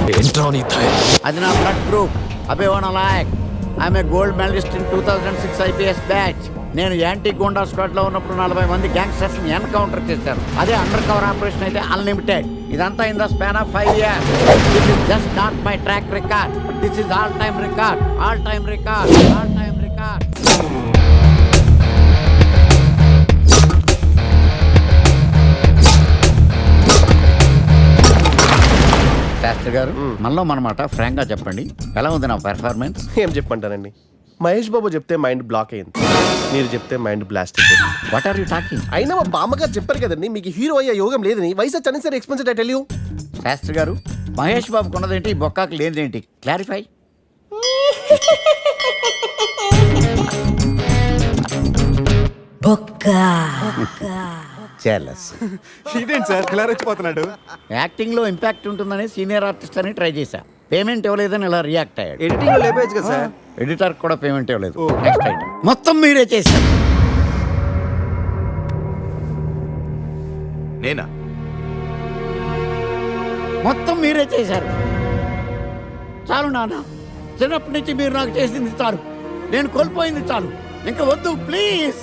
అది నా blood group. అభివాన లాయక్. I'm a gold medalist in 2006 IPS batch. నేను యాంటీ గోండా స్క్వాడ్ లో ఉన్నప్పుడు 40 మంది గ్యాంగ్స్టర్స్ ని ఎన్కౌంటర్ చేశారు. అదే అండర్ కవర్ ఆపరేషన్ అయితే అన్లిమిటెడ్. ఇదంతా in the span of 5 years. This is just not my track record. This is all time record. All time record. All time record. Shastri గారు, మనలో మనమాట ఫ్రాంక్ గా చెప్పండి, ఎలా ఉంది నా పెర్ఫార్మెన్స్? ఏం చెప్పంటానండి, మహేష్ బాబు చెప్తే మైండ్ బ్లాక్ అయింది, మీరు చెప్తే మైండ్ బ్లాస్ట్ అయిపోయింది. What are you talking? అయినా మా బామ్మగారు చెప్పారు కదండి మీకు హీరో అయ్యే యోగం లేదని. వయసు సరే expensive I tell you. Shastri garu, Mahesh Babu కొన్నదేంటి, బొక్కాకి లేనిదేంటి? క్లారిఫై. ఇదేంటి సార్ ఇలా రెచ్చిపోతున్నాడు? యాక్టింగ్ లో ఇంపాక్ట్ ఉంటుందని సీనియర్ ఆర్టిస్ట్ అని ట్రై చేశా. పేమెంట్ ఇవ్వలేదని ఇలా రియాక్ట్ అయ్యాడు. ఎడిటింగ్ లో లేపేయచ్చు కదా సార్. ఎడిటర్ కూడా పేమెంట్ ఇవ్వలేదు. నెక్స్ట్ ఐటమ్ మొత్తం మీరే చేశారు. నేనా? మొత్తం మీరే చేశారు. చాలు నాన్న, చిన్నప్పటి నుంచి మీరు నాకు చేసింది చాలు. నేను కోల్పోయింది చాలు. ఇంకా వద్దు ప్లీజ్.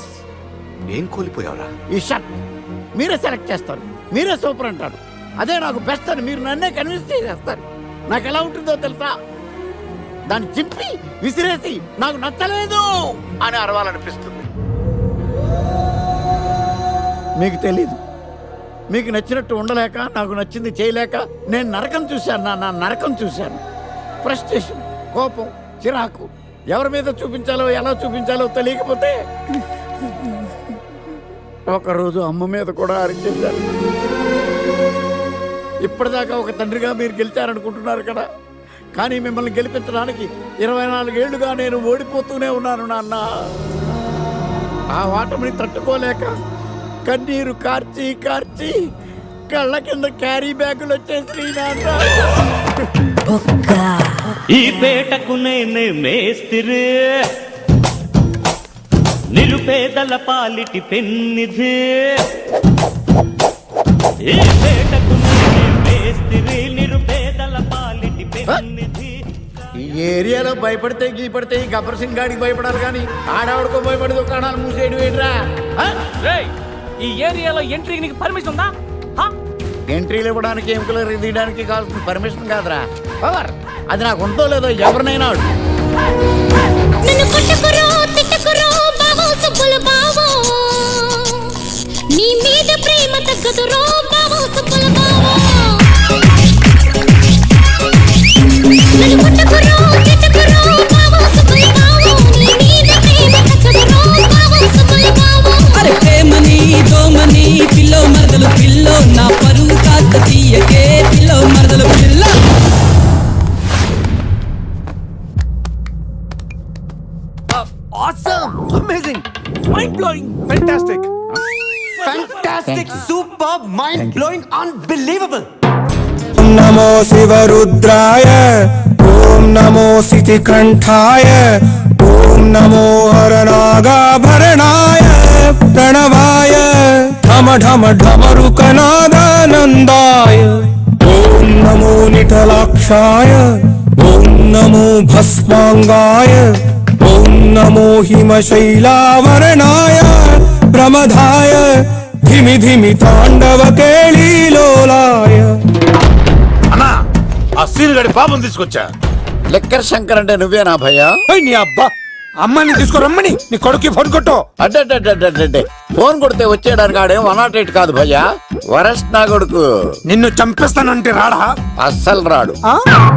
ఏం కోల్పోయావురా? ఈ షర్ట్ మీరే సెలెక్ట్ చేస్తారు, మీరే సూపర్ అంటారు. అదే నాకు బెస్ట్ అని మీరు నన్నే కన్విన్స్ చేసేస్తారు. నాకు ఎలా ఉంటుందో తెలుసా? దాన్ని చింపి విసిరేసి నాకు నచ్చలేదు అని అరవాలనిపిస్తుంది. మీకు తెలీదు, మీకు నచ్చినట్టు ఉండలేక, నాకు నచ్చింది చేయలేక నేను నరకం చూశాను. నా నరకం చూశాను. ఫ్రస్ట్రేషన్, కోపం, చిరాకు, ఎవరి మీద చూపించాలో ఎలా చూపించాలో తెలియకపోతే ఒకరోజు అమ్మ మీద కూడా అరిచేశారు. ఇప్పటిదాకా ఒక తండ్రిగా మీరు గెలిచారనుకుంటున్నారు కదా, కానీ మిమ్మల్ని గెలిపించడానికి 24 ఏళ్లుగా నేను ఓడిపోతూనే ఉన్నాను నాన్న. ఆ ఓటమిని తట్టుకోలేక కన్నీరు కార్చి కార్చి కళ్ళ కింద క్యారీ బ్యాగులు వచ్చేసి నాన్న. ఈ పేటకు నేనే మేస్తిరి, నిరుపేదల పాలిటి పెన్నిధి. ఈ పేటకు నేనే మేస్తిరి, నిరుపేదల పాలిటి పెన్నిధి. ఈ ఏరియాలో భయపడితే గీపడితే ఈ గబ్బర్ సింగ్ గాడికి భయపడాలి, కానీ ఆడవాడికో భయపడి దుకాణాలు మూసేయడం ఏంట్రా? ఈ ఏరియాలో ఎంట్రీకి నీకు పర్మిషన్ ఉందా? ఎంట్రీలు ఇవ్వడానికి, ఎముకలు తీయడానికి కావాల్సిన పర్మిషన్ కాదురా, పవర్. అది నాకు ఉందో లేదో ఎవరినైనా నీ మీద ప్రేమ తగ్గదురో బావో సుబ్బుల బావో. నన్ను కొట్టకురో తిట్టకురో బావో సుబ్బుల బావో. నీ మీద ప్రేమ తగ్గదురో బావో సుబ్బుల బావో. అరే ప్రేమని దోమని పిల్లో మరదలు పిల్లో, నా పరువు కాస్త తీయకే పిల్లో మరదలు పిల్ల. Awesome! Amazing! Mind-blowing! Fantastic! Fantastic! Superb! Mind-blowing! Unbelievable! नमो शिवरुद्राय, ओम नमो सितिकंठाय, ओम नमो हरनागाभरणाय प्रणवाय, ढम ढम ढमरुकनादानन्दाय, ओम नमो निटलाक्षाय, ओम नमो भस्मांगाय, ओम नमो हिमशैलावरणाय प्रमदाय, धिमि धिमि तांडव केळीलोलाय. అన్నా, ఆ సీన్ గడి బాబుని తీసుకొచ్చా. లెక్కర్ శంకర్ అంటే నువ్వేనా భయ్యా? నీ అబ్బా, అమ్మని తీసుకురమ్మని నీ కొడుకు ఫోన్ కొట్టు. అడ్డే ఫోన్ కొడితే వచ్చేయడానికి ఆడేం 108 కాదు భయ్యా, వరస్ట్ నా కొడుకు. నిన్ను చంపేస్తానంటే రాడా? అస్సలు రాడు.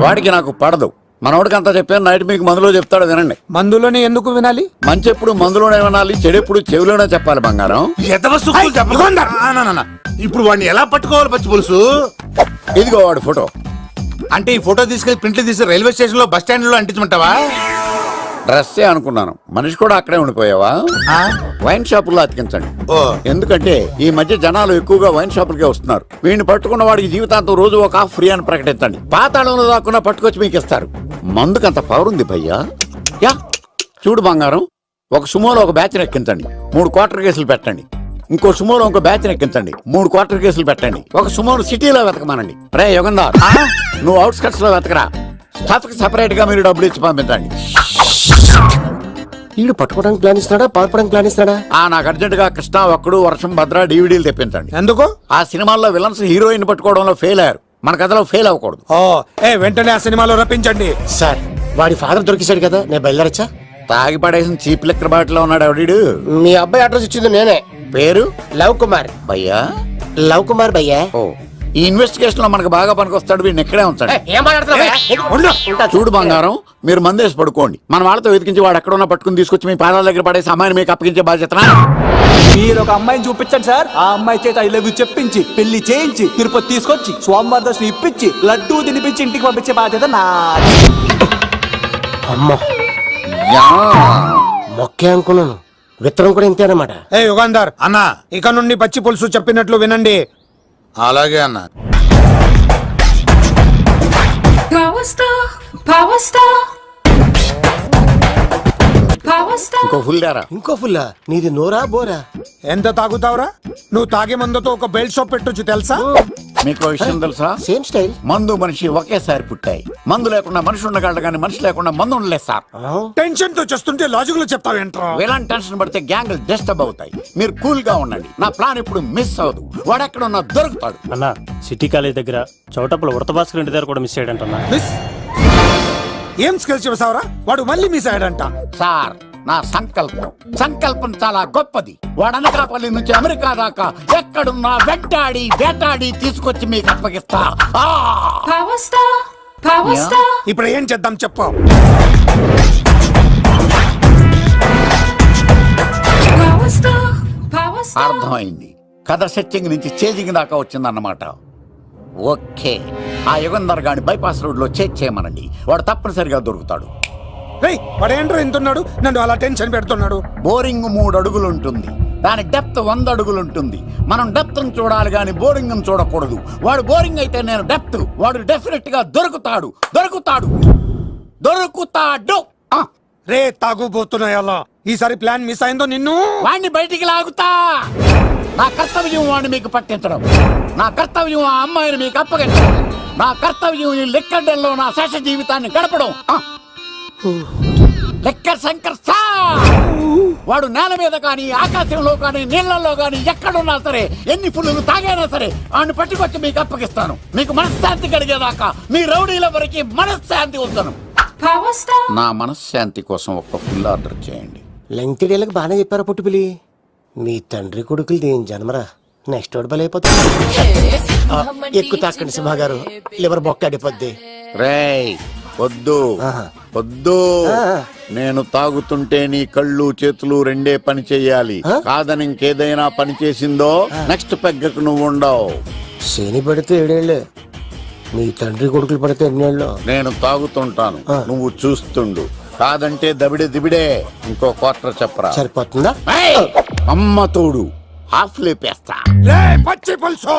వాడికి నాకు పడదు. మనోడికి అంతా చెప్పాను, నైట్ మీకు మందులో చెప్తాడు వినండి. మందులోనే ఎందుకు వినాలి? మంచి ఎప్పుడు మందులోనే వినాలి, చెడు ఎప్పుడు చెవిలోనే చెప్పాలి బంగారం. ఇప్పుడు వాడిని ఎలా పట్టుకోవాలి పచ్చి పులుసు? ఇదిగో వాడు ఫోటో. అంటే ఈ ఫోటో తీసుకెళ్లి ప్రింట్లు తీసి రైల్వే స్టేషన్ లో బస్ స్టాండ్ లో అంటించమంటావా? డ్రెస్సే అనుకున్నాను, మనిషి కూడా అక్కడే ఉండిపోయావా? వైన్ షాపుల్లో అతికించండి. ఎందుకంటే ఈ మధ్య జనాలు ఎక్కువగా వైన్ షాపులకే వస్తున్నారు. వీడిని పట్టుకున్న వాడికి జీవితాంతం రోజు ఒక ఆఫ్ ఫ్రీ అని ప్రకటించండి. పాతాళంలో దాక్కున్నా పట్టుకొచ్చి మీకు ఇస్తారు. మందుకంత పవర్ ఉంది భయ్యా. యా చూడు బంగారం, ఒక సుమోలో ఒక బ్యాచ్ ఎక్కించండి, 3 క్వార్టర్ కేసులు పెట్టండి. ఇంకో సుమోలో ఇంకో బ్యాచ్ ఎక్కించండి. 3 క్వార్టర్ కేసులు పెట్టండి. ఒక సుమోను సిటీలో వెతకమానండి. రే యుగంధర్, నువ్వు అవుట్స్కట్స్ లో వెతకరా. స్టాఫ్ కి సెపరేట్ గా మీరు డబ్బులు ఇచ్చి పంపించండి. వీడు పట్టుకోవడానికి ప్లాన్ ఇస్తున్నాడా, పారిపోవడానికి ప్లాన్ ఇస్తున్నాడా? నాకు అర్జెంట్ గా కృష్ణ, ఒక్కడు, వర్షం, భద్ర డివిడీలు తెప్పించండి. ఎందుకు? ఆ సినిమాల్లో విలన్స్ హీరోయిన్ పట్టుకోవడంలో ఫెయిల్ అయ్యారు. మన కథలో ఫెయిల్ అవ్వకూడదు. వెంటనే ఆ సినిమాలో రప్పించండి. సార్ వాడి ఫాదర్ దొరికేశాడు కదా, నేను బయలుదేరచ్చా? తాగి పడేసిన చీప్ లెక్కర్ బాటిలో ఉన్నాడు ఎవడీడు. మీ అబ్బాయి అడ్రస్ ఇచ్చింది నేనే. పేరు లవ్ కుమార్. భయ్యా? లవ్ కుమార్ భయ్యా. ఓ, ఈ ఇన్వెస్టిగేషన్ లో మనకు బాగా పనికొస్తాడు. వీడిని ఎక్కడే ఉంచండి. ఏం మాట్లాడుతున్నావు? చూడు బంగారం, మీరు మందేసి పడుకోండి. మన వాళ్ళతో వెతికించి వాడు ఎక్కడ ఉన్నా పట్టుకుని తీసుకొచ్చి మీ పాదాల దగ్గర పడేసి అమ్మాయిని మీకు అప్పగించే బాధ్యత. మీరు ఒక అమ్మాయిని చూపించండి సార్. ఆ అమ్మాయి చేత ఐ లవ్ యూ చెప్పించి పెళ్లి చేయించి తిరుపతి తీసుకొచ్చి స్వామివారి దర్శనం ఇప్పించి లడ్డూ తినిపించి ఇంటికి పంపించే బాధ్యత నాది. అమ్మో, మొక్కే అనుకున్నాను. విత్తనం కూడా ఇంతేనమాట. యుగంధర్ అన్న ఇక నుండి పచ్చి పులుసు చెప్పినట్లు వినండి. అలాగే అన్న. Power star, power star, power star. ఇంకో ఫుల్ దారా. ఇంకో ఫుల్లా? నీది నోరా బోరా? ఎంత తాగుతావురా? నువ్వు తాగే మందుతో ఒక బెల్ట్ షాప్ పెట్టొచ్చు తెలుసా? మీకు విషయం తెలుసా? Same style. మందు మనిషి ఒకేసారి పుట్టాయి. మందు లేకుండా మనిషి ఉండగలడు కానీ మనిషి లేకుండా మందు ఉండలేదు సార్. టెన్షన్ తో చేస్తుంటే లాజిక్ లో చెప్తావేంట్రా? ఎలాంటి టెన్షన్ పడితే గ్యాంగులు డిస్టర్బ్ అవుతాయి. మీరు కూల్ గా ఉండండి. నా ప్లాన్ ఇప్పుడు మిస్ అవ్వదు. వాడు ఎక్కడ ఉన్నా దొరుకుతాడు. అన్నా, సిటీ కాలేజ్ దగ్గర చౌటప్పుల ఉడత భాస్కర్ ఇంటి దగ్గర కూడా మిస్ అయ్యాడంటన్నా. మిస్ ఏం స్కిల్స్ చేసావురా? వాడు మళ్ళీ మిస్ అయ్యాడంట. సార్, నా సంకల్పం చాలా గొప్పది. వాడు అనకాపల్లి నుంచి అమెరికా దాకా ఎక్కడున్నా వెంటాడి వేటాడి తీసుకొచ్చి మీకు అప్పగిస్తా. Power star, power star. ఇప్పుడు ఏం చేద్దాం చెప్పు. Power star, power star. అర్థమైంది. కథ సెట్టింగ్ నుంచి చేజింగ్ దాకా వచ్చిందన్నమాట. ఓకే, ఆ యుగంధర్ గాని బైపాస్ రోడ్ లో చేయమనండి. వాడు తప్పనిసరిగా దొరుకుతాడు. వాడేంట్రా ఇంతున్నాడు, నన్ను అలా టెన్షన్ పెడుతున్నాడు. బోరింగ్ 3 అడుగులు ఉంటుంది. దాని డెప్త్ 100 అడుగులు ఉంటుంది. మనం డెప్త్ చూడాలి గాని బోరింగ్ చూడకూడదు. వాడు బోరింగ్ అయితే నేను డెప్త్. వాడు డెఫినెట్ గా దొరుకుతాడు. రే తాగుబోతున్నాయి అలా. ఈసారి ప్లాన్ మిస్ అయిందో నిన్ను వాడిని బయటికి లాగుతా. నా కర్తవ్యం వాడిని మీకు పట్టించడం. నా కర్తవ్యం ఆ అమ్మాయిని మీకు అప్పగించడం. నా కర్తవ్యం ఈ లెక్కడ్డల్లో నా శేష జీవితాన్ని గడపడం. లెక్కర్ శంకర్ సార్, వాడు నేల మీద కానీ ఆకాశంలో కానీ నీళ్లలో కానీ ఎక్కడున్నా సరే, ఎన్ని పుల్లులు తాగైనా సరే వాడిని పట్టుకొచ్చి మీకు అప్పగిస్తాను. మీకు మనశ్శాంతి కలిగేదాకా మీ రౌడీల వరకు మనశ్శాంతి వస్తాను. నా మనశ్శాంతి కోసం ఒక్క ఫుల్ ఆర్డర్ చేయండి. లెంగ్త్ డేలకు బాగానే చెప్పారా పుట్టుపిలి? మీ తండ్రి కొడుకులు దేని జన్మరా. నెక్స్ట్ వాడు బలైపోతుంది. ఎక్కువ తాకండి సింహ గారు, లివర్ బొక్క అడిపోద్ది. రేయ్ వద్దు. నేను తాగుతుంటే నీ కళ్ళు చేతులు రెండే పని చెయ్యాలి. కాదని ఇంకేదైనా పని చేసిందో నెక్స్ట్ పెగ్గకు నువ్వు ఉండవు. శని పడితే 7 ఏళ్ళే, మీ తండ్రి కొడుకులు పడితే 8 ఏళ్ళు. నేను తాగుతుంటాను, నువ్వు చూస్తుండు. కాదంటే దిబిడే. ఇంకో క్వార్టర్ చెప్పరా? సరిపోతుందా? అమ్మ తోడు హాఫ్ లేపేస్తా. పచ్చి పులుసు.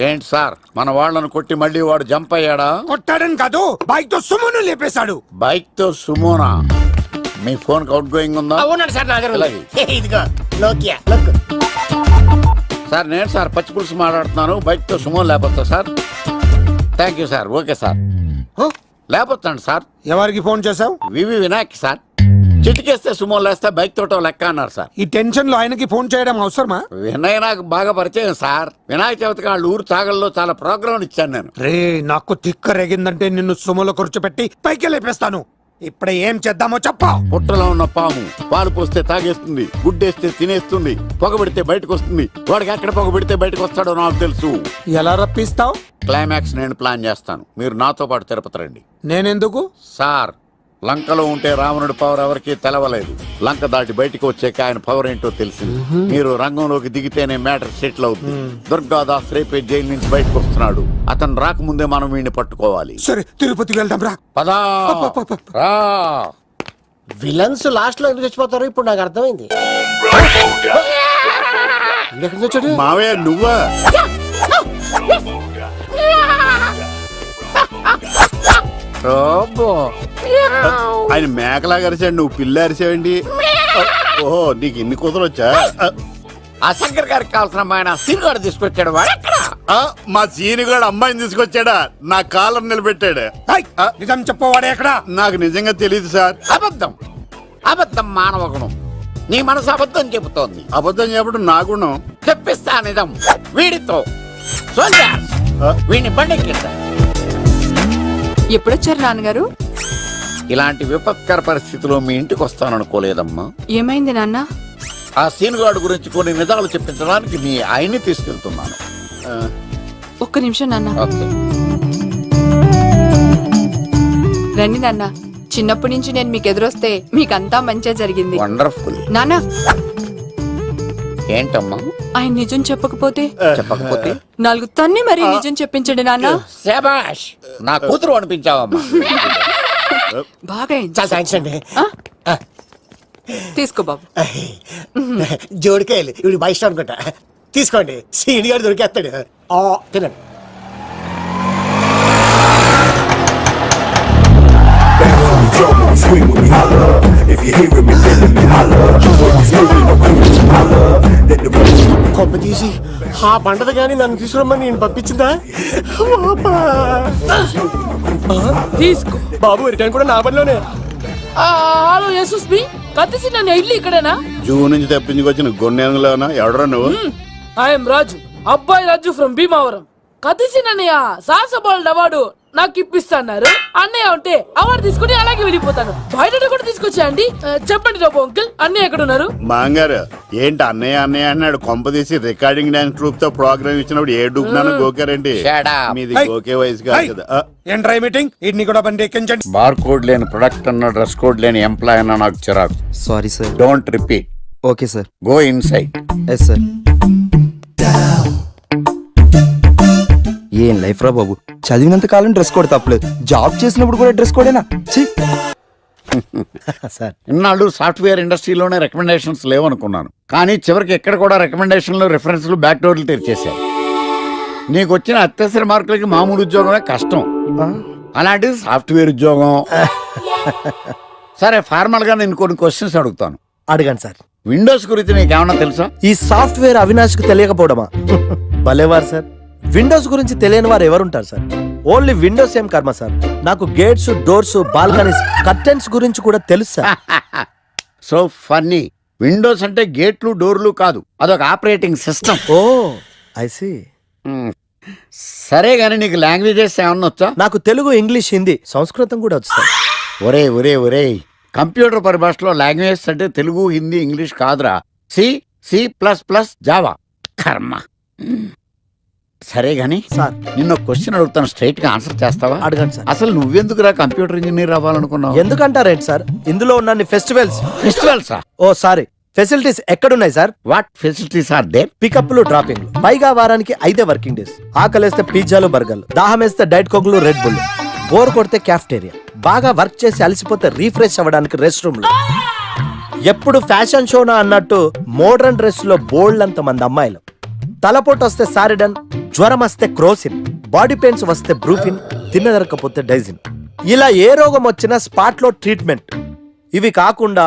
ఏంటి సార్, మన వాళ్ళను కొట్టి మళ్ళీ వాడు జంప్ అయ్యాడా? కొట్టాడని కాదు, బైక్ తో సుమోను లేపేశాడు. బైక్ తో సుమోనా? మీ ఫోన్ అవుట్ గోయింగ్ ఉందా? ఇదిగో నోకియా. సార్ నేను సార్ పచ్చి పులుసు మాట్లాడుతున్నాను. బైక్ తో సుమో లేపొచ్చా sir? Thank you sir. Okay sir, లేపొచ్చండి సార్. ఎవరికి ఫోన్ చేసావు? వివి వినాయక్ సార్. చిటికేస్తే సుమో లేస్తే బైక్ తోటో లెక్క అన్నారు సార్. ఈ టెన్షన్ లో ఆయనకి ఫోన్ చేయడం అవసరమా? వినయ్ నాకు బాగా పరిచయం సార్. వినాయక చవితికి వాళ్ళ ఊరు చాగల్లో చాలా ప్రోగ్రాం ఇచ్చాను నేను. రే నాకు తిక్క రేగిందంటే నిన్ను సుమోలో కూర్చోపెట్టి పైకి లేపేస్తాను. ఇప్పుడే ఏం చేద్దామో చెప్పా. పుట్టలో ఉన్న పాము పాలు పోస్తే తాగేస్తుంది, గుడ్డేస్తే తినేస్తుంది, పొగబెడితే బయటకు వస్తుంది. వాడికి ఎక్కడ పొగబెడితే బయటకు వస్తాడో నాకు తెలుసు. ఎలా రప్పిస్తావు? క్లైమాక్స్ నేను ప్లాన్ చేస్తాను. మీరు నాతో పాటు తిరుపతి రండి. నేనెందుకు? సార్, లంకలో ఉంటే రావణుడి పవర్ ఎవరికి తెలవలేదు. లంక దాటి బయటకు వచ్చాక ఆయన పవర్ ఏంటో తెలిసింది. మీరు రంగంలోకి దిగితేనే మ్యాటర్ సెటిల్ అవుతుంది. దుర్గాదాస్ రేపే జైలు నుంచి బయటకు వస్తున్నాడు. అతను రాకముందే మనం వీడిని పట్టుకోవాలి. సరే తిరుపతికి వెళ్దాం రా. పదా రా. విలన్స్ లాస్ట్ లో ఎందుకు చచ్చిపోతారు ఇప్పుడు నాకు అర్థమైంది. మావయ్య నువ్వా? ఆయన మేకలా అరిచాడు, నువ్వు పిల్ల అరిచావండి. ఓహో, నీకు ఇన్ని కుదరొచ్చా? ఆ శంకర్ గారికి కావాల్సిన అమ్మాయి సీనుగాడు తీసుకొచ్చాడు. వాడు ఎక్కడ? మా సీనుగాడు అమ్మాయిని తీసుకొచ్చాడా, నా కాలం నిలబెట్టాడు. నిజం చెప్పవాడే ఎక్కడ? నాకు నిజంగా తెలియదు సార్. అబద్ధం, అబద్ధం మానవ గుణం. నీ మనసు అబద్ధం చెబుతోంది. అబద్ధం చెప్పడం నా గుణం. తెప్పిస్తా నిజం వీడితో. సోల్జర్స్, వీడిని బండెక్కిస్తా. ఎప్పుడొచ్చారు నాన్నగారు? ఇలాంటి విపత్కర పరిస్థితిలో మీ ఇంటికి వస్తాననుకోలేదమ్మా. ఏమైంది నాన్న? ఆ సీనుగాడు గురించి కొన్ని నిజాలు చెప్పించడానికి మీ ఆయన్ని తీసుకెళ్తున్నాను. ఒక్క నిమిషం నాన్న. ఓకే. రండి నాన్న. చిన్నప్పటి నుంచి నేను మీకు ఎదురొస్తే మీకంతా మంచిగా జరిగింది. వండర్ఫుల్. నాన్న, ఏంటమ్మా? ఆయన నిజం చెప్పకపోతే చెప్పకపోతే 4 తన్ని మరి నిజం చెప్పించండి నాన్న. శభాష్, నా కూతురు అనిపించావమ్మా. బాగా చాలా థ్యాంక్స్ అండి. తీసుకో బాబు. జోడికాయలు ఇవి బయట అనుకుంటా. తీసుకోండి, సీని గారు దొరికేస్తాడు. తినండి. కొమ్మ తీసి ఆ పంటది కానీ నన్ను తీసుకురమ్మని నేను పంపించిందా? తీసుకో బాబు, రిటర్న్ కూడా నా పనిలోనే. హలో యశస్వి, కత్తిసి నన్ను ఇల్లు ఇక్కడేనా? జూ నుంచి తప్పించుకొచ్చిన గొన్నెలోనా? ఎవడరా నువ్వు? ఐఎమ్ రాజు, అబ్బాయి రాజు ఫ్రమ్ భీమావరం. కత్తిసి నన్నయ్య సాహసబాల్ అవార్డు నాకు ఇప్పిస్తున్నారు. అన్నయ్య ఉంటే అవార్డు తీసుకుని అలాగే వెళ్ళిపోతాను. బయట కూడా తీసుకొచ్చా అండి. చెప్పండి రాబు అంకుల్, అన్నయ్య ఎక్కడ ఉన్నారు? మాంగారు ఏంటి అన్నయ్య అన్నయ్య అన్నాడు? కొంప తీసి రికార్డింగ్ డాన్స్ ట్రూప్ తో ప్రోగ్రామ్ ఇచ్చినప్పుడు ఏ డూబ్నాను గోకారండి? మీది గోకే వయసు కాదు కదా. ఏంట్రై మీటింగ్? ఇడ్ని కూడా బండి ఎక్కించండి. బార్ కోడ్ లేని ప్రొడక్ట్ అన్న, డ్రెస్ కోడ్ లేని ఎంప్లాయ్ అన్న నాకు చిరాకు. Sorry sir. Don't repeat. Okay sir. Go inside. Yes sir. ఏం లైఫ్ రా బాబు, చదివినంత కాలం డ్రెస్ కోడ్ తప్పలేదు, జాబ్ చేసినప్పుడు కూడా డ్రెస్ కోడేనా? సార్, ఇన్నాళ్ళు సాఫ్ట్వేర్ ఇండస్ట్రీలోనే రికమెండేషన్స్ లేవనుకున్నాను, కానీ చివరికి ఎక్కడ కూడా రికమెండేషన్లు, రిఫరెన్స్లు, బ్యాక్ డోర్లు తెరిచేశారు. నీకు వచ్చిన అత్యవసర మార్కులకి మామూలు ఉద్యోగమే కష్టం, అలాంటిది సాఫ్ట్వేర్ ఉద్యోగం. సరే, ఫార్మల్ గా నేను కొన్ని క్వశ్చన్స్ అడుగుతాను. అడగండి సార్. విండోస్ గురించి నీకేమన్నా తెలుసా? ఈ సాఫ్ట్వేర్ అవినాష్కి తెలియకపోవడమా? భలేవారు సార్. విండోస్ గురించి తెలియని వారు ఎవరుంటారు సార్? ఓన్లీ విండోస్ ఏం కర్మ సార్, నాకు గేట్స్, డోర్స్, బాల్కనీస్, కర్టెన్స్ గురించి కూడా తెలుసు సార్. So funny. విండోస్ అంటే గేట్లు, డోర్లు కాదు, అదొక operating system. Oh I see. సరే గానీ నీకు లాంగ్వేజెస్ ఏమన్నా వచ్చా? నాకు తెలుగు, ఇంగ్లీష్, హిందీ, సంస్కృతం కూడా వచ్చు సార్. ఒరే ఒరే ఒరే, కంప్యూటర్ పరిభాషలో లాంగ్వేజెస్ అంటే తెలుగు, హిందీ, ఇంగ్లీష్ కాదురా. C, C plus plus, Java. కర్మ. సరే గాని సార్, నిన్న క్వశ్చన్ అడుగుతాను, స్ట్రైట్ గా ఆన్సర్ చేస్తావా? అడగండి సార్. అసలు నువ్వెందుకురా కంప్యూటర్ ఇంజనీర్ అవ్వాలనుకున్నావు? ఎందుకంటారేంటి సార్, ఇందులో ఉన్న ఫెస్టివల్స్. ఫెస్టివల్సా? ఓ సారీ, ఫెసిలిటీస్ ఎక్కడున్నాయి sir? What facilities are there? పికప్లు, డ్రాపింగ్లు, పైగా వారానికి 5 వర్కింగ్ డేస్. ఆకలేస్తే పిజ్జాలు, బర్గర్లు, దాహం వేస్తే డైట్ కోక్లు, రెడ్ బుల్, బోర్ కొడితే క్యాఫ్టేరియా, బాగా వర్క్ చేసి అలసిపోతే రీఫ్రెష్ అవ్వడానికి రెస్ట్ రూమ్లు. ఎప్పుడు ఫ్యాషన్ షోనా అన్నట్టు మోడర్న్ డ్రెస్ లో బోల్డ్ అంత మంది అమ్మాయిలు. తలపోటు వస్తే సారిడన్, జ్వరం వస్తే క్రోసిన్, బాడీ పెయిన్స్ వస్తే బ్రూఫిన్, తిన్నదరకపోతే డైజిన్. ఇలా ఏ రోగం వచ్చినా స్పాట్ లో ట్రీట్మెంట్. ఇవి కాకుండా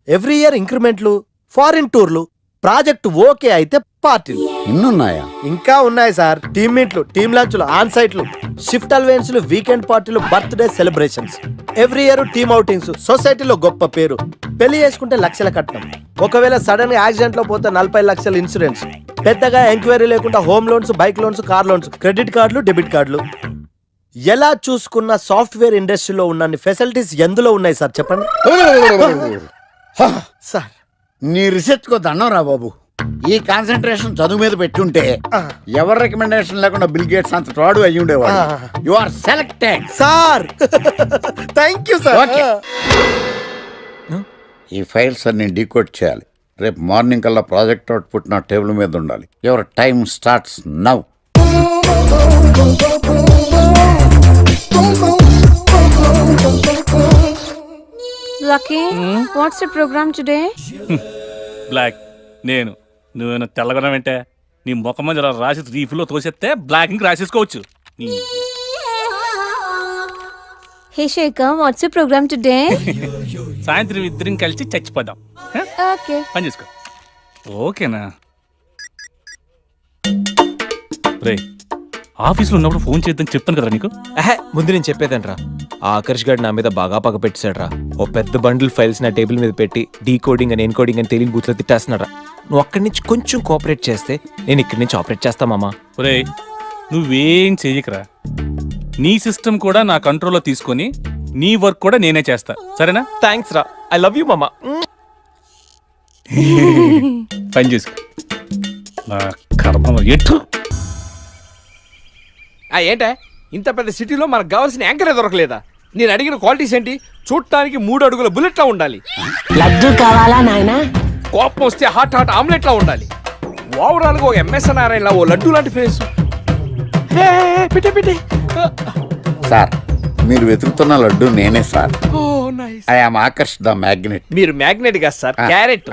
ఎవ్రీ ఇయర్ ఇంక్రిమెంట్లు, ఫారిన్ టూర్లు, ప్రాజెక్ట్ ఓకే అయితే పార్టీలు. ఇన్నున్నాయా? ఇంకా ఉన్నాయి సార్. టీమ్ మీట్లు, టీమ్ లంచ్లు, ఆన్ సైట్లు, షిఫ్ట్ అలవెన్స్లు, వీకెండ్ పార్టీలు, birthday celebrations, every year team outings, సొసైటీలో గొప్ప పేరు. పెళ్లి చేసుకుంటే లక్షల కట్నం, ఒకవేళ సడన్ గా యాక్సిడెంట్ లో పోతే 40 లక్షల ఇన్సూరెన్స్, పెద్దగా ఎంక్వైరీ లేకుండా home loans, bike loans, car loans, credit కార్డులు, డెబిట్ కార్డులు. ఎలా చూసుకున్న సాఫ్ట్వేర్ ఇండస్ట్రీలో ఉన్న ఫెసిలిటీస్ ఎందులో ఉన్నాయి సార్ చెప్పండి. సార్, నీ రీసెర్చ్ కో దండం రా బాబు. ఈ కాన్సన్ట్రేషన్ చదువు మీద పెట్టుంటే ఎవరి రికమెండేషన్ లేకుండా బిల్ గేట్స్ అంత ఫ్రాడ్ అయ్యి ఉండేవాడు. You are selected sir. Thank you sir. Okay, ఈ ఫైల్స్ అన్ని డీకోడ్ చేయాలి. రేపు మార్నింగ్ కల్లా ప్రాజెక్ట్ అవుట్పుట్ నా టేబుల్ మీద ఉండాలి. Your time starts now. Lucky, what's the program today? Black. నువ్వేనా తెల్లగొన వెంటే నీ ముఖం మీద రాసి రీఫ్లో తోసేస్తే బ్లాక్ ఇంక రాసేసుకోవచ్చు. Hey Shekhar, what's your program today? సాయంత్రం ఇద్దరం కలిసి చచ్చిపోదాం. Okay. పని చేసుకో. ఓకేనా? రే ఆఫీస్లో ఉన్నప్పుడు ఫోన్ చేద్దని చెప్తాను కదా నీకు. ముందు నేను చెప్పేదంట్రా, ఆ ఆకర్ష్ గారు నా మీద బాగా పగ పెట్టాడురా. ఓ పెద్ద బండిల్ ఫైల్స్ నా టేబుల్ మీద పెట్టి డీకోడింగ్ అని ఎన్కోడింగ్ అని తెలియని బూత్లో తిట్టేస్తున్నారా. నువ్వు అక్కడి నుంచి కొంచెం కోఆపరేట్ చేస్తే నేను ఇక్కడి నుంచి ఆపరేట్ చేస్తా మామా. రే నువ్వేం చెయ్యకరా, నీ సిస్టమ్ కూడా నా కంట్రోల్లో తీసుకొని నీ వర్క్ కూడా నేనే చేస్తా, సరేనా? థ్యాంక్స్ రా, ఐ లవ్ యూ మామా. పని చేసుకో. నా కర్మ ఎటు. ఏంటే ఇంత పెద్ద సిటీలో మనకు కావాల్సిన యాంకరే దొరకలేదా? నేను అడిగిన క్వాలిటీస్ ఏంటి? చూడటానికి 3 అడుగుల బుల్లెట్లా ఉండాలి, లడ్డు కావాలా నాయనా? కోపం వస్తే హాట్ ఆమ్లెట్లా ఉండాలి, ఓవరాల్ గా ఒక ఎంఎస్ నారాయణ ఓ లడ్డు లాంటి ఫేస్. పెట్టే సార్ మీరు వెతుకుతున్న లడ్డు నేనే sir. I am Akarsh the magnet. మీరు మ్యాగ్నెట్ కాదు సార్, క్యారెట్.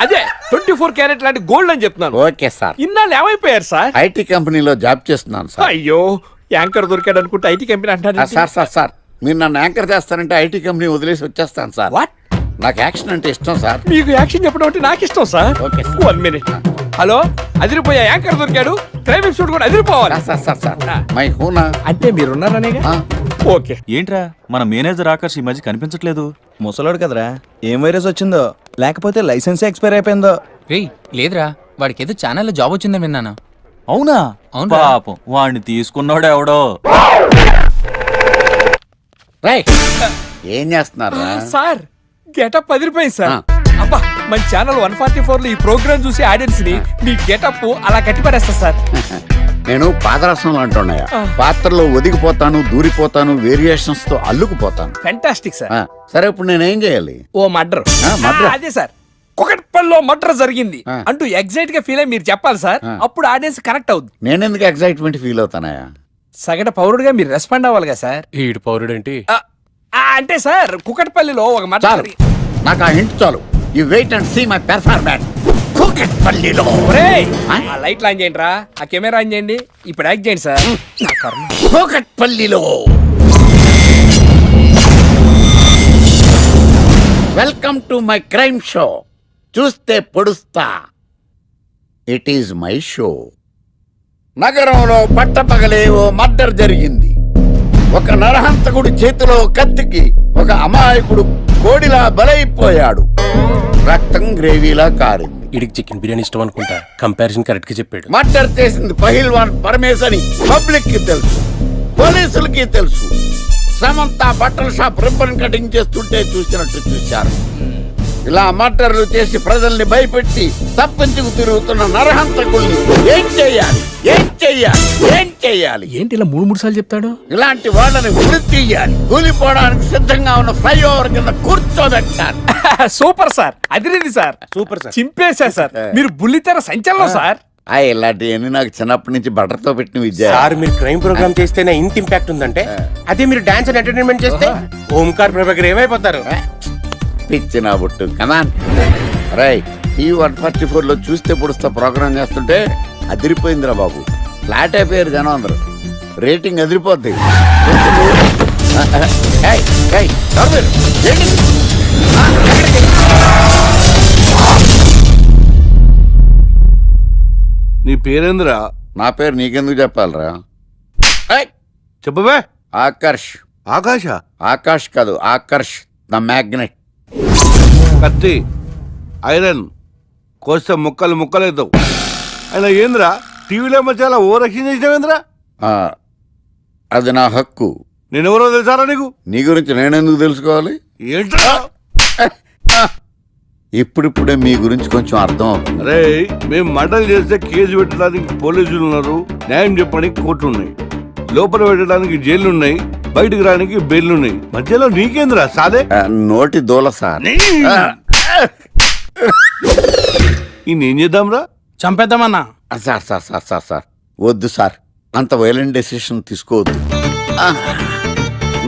అదే 24 క్యారెట్ లాంటి గోల్డ్ అని చెప్తున్నాను. Okay sir. ఇన్నాళ్ళు ఏమైపోయారు సార్? ఐటీ కంపెనీలో జాబ్ చేస్తున్నాను సార్. అయ్యో యాంకర్ దొరికాడు అనుకుంటే ఐటీ కంపెనీ అంటారు. సార్ మీరు నన్ను యాంకర్ చేస్తారంటే ఐటీ కంపెనీ వదిలేసి వచ్చేస్తాను సార్. వాట్? నాకు యాక్షన్ అంటే ఇష్టం సార్. మీకు యాక్షన్ చెప్పడం అంటే నాకు ఇష్టం sir. Okay sir. 1 minute. Hello, అదిరిపోయా యాంకర్ దొరికాడు, క్రైమ్ ఎపిసోడ్ కూడా అదిరిపోవాలి. సార్ మై హూనా అంటే మీరున్నారనేగా. ఓకే. ఏంట్రా మన మేనేజర్ ఆకర్ష్ ఈ మధ్య కనిపించట్లేదు? ముసలోడు కదరా, ఏం వైరస్ వచ్చిందో, లేకపోతే లైసెన్స్ ఎక్స్పైర్ అయిపోయిందో. రేయ్ లేదురా, వాడికి ఏదో ఛానల్లో జాబ్ వచ్చిందని విన్నాను. అవునా? అవును. పాపం వాడిని తీసుకున్నాడు ఎవడో. ఏం చేస్తున్నారు సార్ గెటప్ అదిరిపోయింది సార్. అబ్బా మన ఛానల్ 144 లో ఈ ప్రోగ్రామ్ చూసి ఆడియన్స్ ని మీ గెటప్ అలా కట్టిపడేస్తా సార్. నేను పాదరసం అంటున్నాయా, పాత్రలో ఒదిగిపోతాను, దూరిపోతాను, వేరియేషన్స్ తో అల్లుకుపోతాను. Fantastic sir. సరే ఇప్పుడు నేనేం చేయాలి? ఓ మర్డర్. అదే సార్, కుకట్పల్లిలో మర్డర్ జరిగింది అంటూ ఎగ్జైట్ గా ఫీల్ అయ్యి మీరు చెప్పాలి సార్. అప్పుడు ఆడియన్స్ కనెక్ట్ అవుద్ది. నేనెందుకు ఎగ్జైట్మెంట్ ఫీల్ అవుతానయా? సగటు పౌరుడుగా మీరు రెస్పాండ్ అవ్వాలిగా సార్. ఈడు పౌరుడేంటి? అంటే సార్ కుకట్పల్లిలో ఒక మర్డర్. నాకు ఆ హింట్ చాలు. You wait and see my performance. కుకట్పల్లిలో ఆ లైట్ ఆన్ చేయండి రా, ఆ కెమెరా ఆన్ చేయండి, ఇప్పుడు యాక్ట్ చేయండి సార్. కుకట్పల్లిలో welcome to my crime show. చూస్తే పొడుస్తా, ఇట్ ఈజ్ మై షో. నగరంలో పట్టపగలే ఓ మర్డర్ జరిగింది. ఒక నరహంతకుడి చేతిలో కత్తికి ఒక అమాయకుడు కోడిలా బలైపోయాడు. రక్తం గ్రేవీలా కారింది. ఇడికి చికెన్ బిర్యానీ ఇష్టం అనుకుంటా, కంపారిజన్ కరెక్ట్ గా చెప్పాడు. మర్డర్ చేసింది పహిల్వాన్ పరమేశ్ అని పబ్లిక్ కి తెలుసు, పోలీసులకి తెలుసు. సమంత బట్టల షాప్ రిబ్బన్ కటింగ్ చేస్తుంటే చూసినట్టు చూశారు. ఇలా మర్డర్లు చేసి ప్రజల్ని భయపెట్టి తప్పించుకు తిరుగుతున్న నరహంతకుల్ని ఏం చెయ్యాలి, ఏం చెయ్యాలి, ఏం చెయ్యాలి? ఏంటి ఇలా 3 సార్లు చెప్తాడు? ఇలాంటి వాళ్ళని ఉరి తీయాలి. కూలిపోవడానికి సిద్ధంగా ఉన్న ఫ్లైఓవర్ కింద కూర్చోబెట్టాలి. సూపర్ సార్, అదిరింది సార్. సూపర్ సార్, చింపేశా సార్. మీరు బుల్లితెర సంచలనం సార్. ఇలాంటివన్నీ నాకు చిన్నప్పటి నుంచి బట్టర్తో పెట్టిన విద్య. సార్ మీరు క్రైమ్ ప్రోగ్రామ్ చేస్తేనే ఇంత ఇంపాక్ట్ ఉందంటే, అదే మీరు డాన్స్ అండ్ ఎంటర్టైన్మెంట్ చేస్తే ఓంకార్ ప్రభాకర్ ఏమైపోతారు? పిచ్చి నా బుట్టు కమాన్. రై టీవీ 144 లో చూస్తే పొడుస్తా ప్రోగ్రామ్ చేస్తుంటే అదిరిపోయిందిరా బాబు. ఫ్లాట్ అయిపోయారు జనం అందరూ. రేటింగ్ అదిరిపోద్ది. నీ పేరేంద్రా? నా పేరు నీకెందుకు చెప్పాలరా? చెప్పవే. ఆకర్ష్. ఆకాశ? ఆకాష్ కాదు, ఆకర్ష్ ద మ్యాగ్నెట్. కత్తి, ఐరన్ కోస్తే ముక్కలు ముక్కలేద్దావు. అయినా ఏంద్రా టీవీలో చాలా ఓ రక్షణ చేసినావేంద్రా? అది నా హక్కు. నేనెవరో తెలుసారా నీకు? నీ గురించి నేనెందుకు తెలుసుకోవాలి? ఏంట్రా? ఇప్పుడిప్పుడే మీ గురించి కొంచెం అర్థం అవుతుంది. అరే మేము మర్డర్ చేస్తే కేసు పెట్టడానికి పోలీసులు ఉన్నారు, న్యాయం చెప్పడానికి కోర్టు ఉన్నాయి, లోపల పెట్టడానికి జైలు ఉన్నాయి, బయటకు రానికి బెయిల్ ఉన్నాయి. మధ్యలో నీకేంద్రా సాదే? నోటి దూల సార్. ఏం చేద్దాంరా? చంపేద్దామన్నా. Sir sir sir sir sir వద్దు సార్, అంత వైలెంట్ డెసిషన్ తీసుకోవద్దు.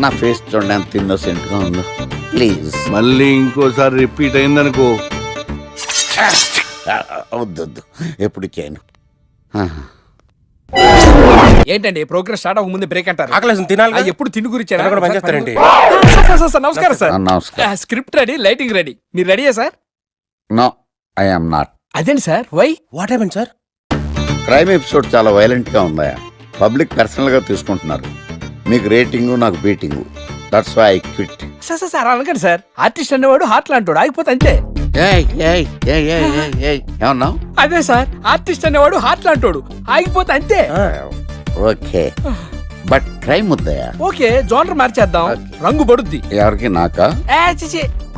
నా ఫేస్ చూడండి ఎంత ఇన్నోసెంట్ గా ఉందో. ప్లీజ్ మళ్ళీ ఇంకోసారి రిపీట్ అయిందనుకో. వద్దొద్దు, ఎప్పుడు చేయను. ఏంటండి ప్రోగ్రెస్ స్టార్ట్ అవ్వక ముందు బ్రేక్ అంటారు? ఆకలేసం తినాలి. ఎప్పుడు తిండి గురించి పనిచేస్తారండి. నమస్కారం సార్. నమస్కారం. Script ready, lighting ready. మీరు రెడీయా sir? No I am not. అదేంటి sir, why? What happened sir? Crime episode చాలా వైలెంట్ గా ఉందా? పబ్లిక్ పర్సనల్ గా తీసుకుంటున్నారు. మీకు రేటింగ్, నాకు beating. That's why I quit. Sir అనకండి సార్. ఆర్టిస్ట్ అనేవాడు హార్ట్ లాంటాడు, ఆగిపోతే అంతే. ఏమన్నావు? అదే సార్, ఆర్టిస్ట్ అనేవాడు హార్ట్ లాంటాడు, ఆగిపోతే అంతే. ఓకే, బట్ క్రైమ్ వద్దయా? ఓకే, జోనర్ మార్చేద్దాం, రంగు పడుద్ది. ఎవరికి? నాకా?